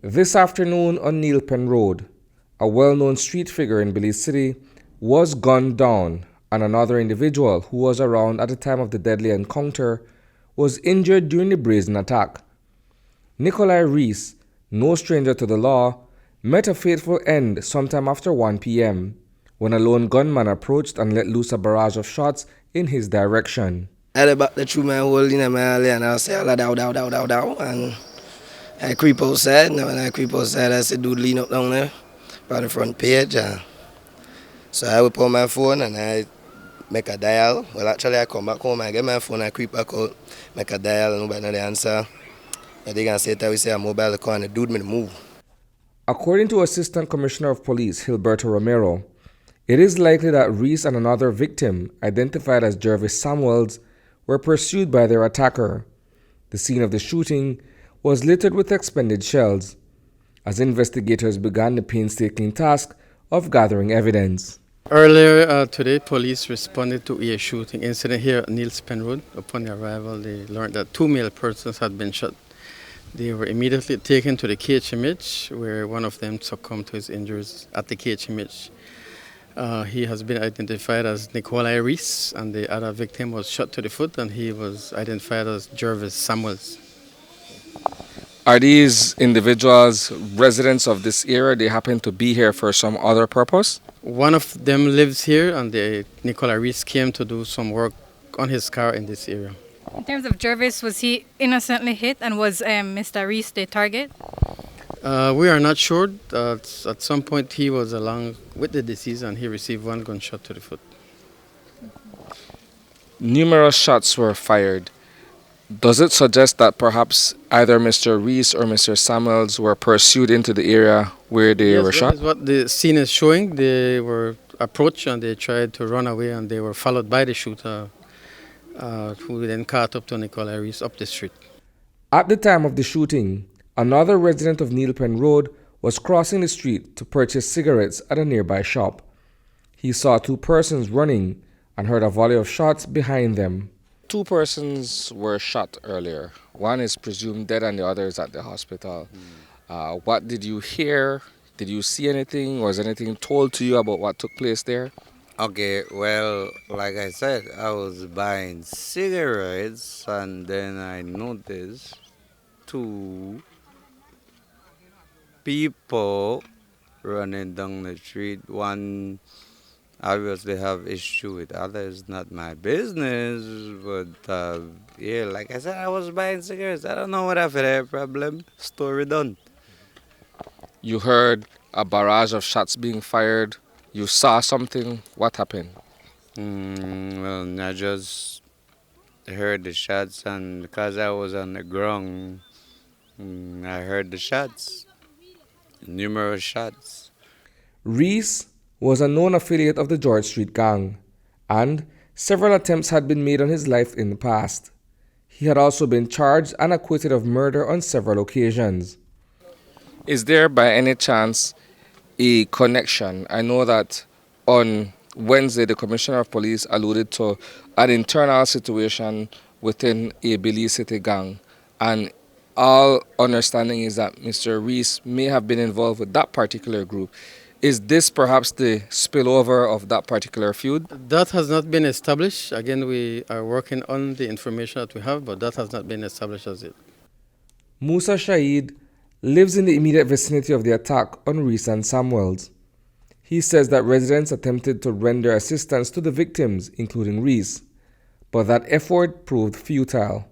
This afternoon on Neal Pen Road, a well-known street figure in Belize City was gunned down, and another individual who was around at the time of the deadly encounter was injured during the brazen attack. Nicholi Rhys, no stranger to the law, met a fateful end sometime after 1 p.m. when a lone gunman approached and let loose a barrage of shots in his direction. I had about the true man holding in my alley and I say, dow, dow, dow, dow, dow. And I creep outside. Now when I creep outside, I see dude lean up down there on the front page. So I whip out my phone and I make a dial. Well, actually, I come back home, I get my phone, I creep back out, make a dial, and nobody know the answer. And they can say that we say a mobile call and the dude me move. According to Assistant Commissioner of Police Gilberto Romero, it is likely that Rhys and another victim, identified as Jervis Samuels, were pursued by their attacker. The scene of the shooting was littered with expended shells, as investigators began the painstaking task of gathering evidence. Earlier today, police responded to a shooting incident here at Neal Pen Road. Upon their arrival, they learned that two male persons had been shot. They were immediately taken to the KHMH, where one of them succumbed to his injuries at the KHMH. He has been identified as Nicholi Rhys, and the other victim was shot to the foot, and he was identified as Jervis Samuels. Are these individuals residents of this area? They happen to be here for some other purpose? One of them lives here, and Nicholi Rhys came to do some work on his car in this area. In terms of Jervis, was he innocently hit, and was Mr. Rhys the target? We are not sure. At some point he was along with the deceased and he received one gunshot to the foot. Numerous shots were fired. Does it suggest that perhaps either Mr. Rhys or Mr. Samuels were pursued into the area where they were shot? That is what the scene is showing. They were approached and they tried to run away, and they were followed by the shooter, who then caught up to Nicholi Rhys up the street. At the time of the shooting, another resident of Neal Pen Road was crossing the street to purchase cigarettes at a nearby shop. He saw two persons running and heard a volley of shots behind them. Two persons were shot earlier. One is presumed dead and the other is at the hospital. What did you hear? Did you see anything? Was anything told to you about what took place there? Okay, well, like I said, I was buying cigarettes and then I noticed two people running down the street. One obviously have issue with others, not my business, but yeah, like I said, I was buying cigarettes. I don't know what I their problem. Story done. You heard a barrage of shots being fired. You saw something. What happened? Well, I just heard the shots, and because I was on the ground, I heard the shots, numerous shots. Rhys was a known affiliate of the George Street gang, and several attempts had been made on his life in the past. He had also been charged and acquitted of murder on several occasions. Is there by any chance a connection? I know that on Wednesday the Commissioner of Police alluded to an internal situation within a Belize City gang, and all understanding is that Mr. Rhys may have been involved with that particular group. Is this perhaps the spillover of that particular feud? That has not been established. Again, we are working on the information that we have, but that has not been established as yet. Musa Shaid lives in the immediate vicinity of the attack on Rhys and Samuels. He says that residents attempted to render assistance to the victims, including Rhys, but that effort proved futile.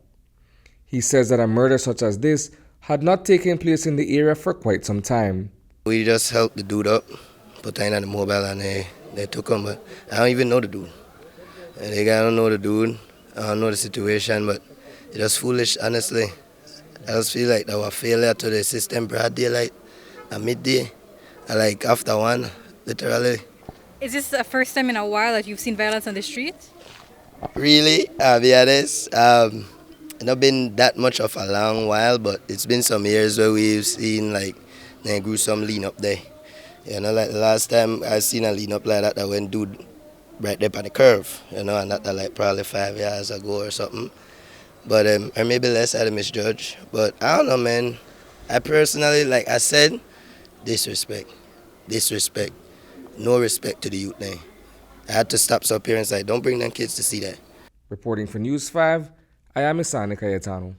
He says that a murder such as this had not taken place in the area for quite some time. We just helped the dude up, put him on the mobile, and they took him. But I don't even know the dude. And I don't know the dude. I don't know the situation, but it's just foolish, honestly. I just feel like that was failure to the system, broad daylight, at midday, and like after one, literally. Is this the first time in a while that you've seen violence on the street? Really, I'll be honest. It's not been that much of a long while, but it's been some years where we've seen like a gruesome lean up there. You know, like the last time I seen a lean up like that went dude right there on the curve, you know, and that like probably 5 years ago or something. But or maybe less, I misjudge. But I don't know, man. I personally, like I said, disrespect. Disrespect. No respect to the youth now. I had to stop some parents like, don't bring them kids to see that. Reporting for News 5, I am Isani Cayetano.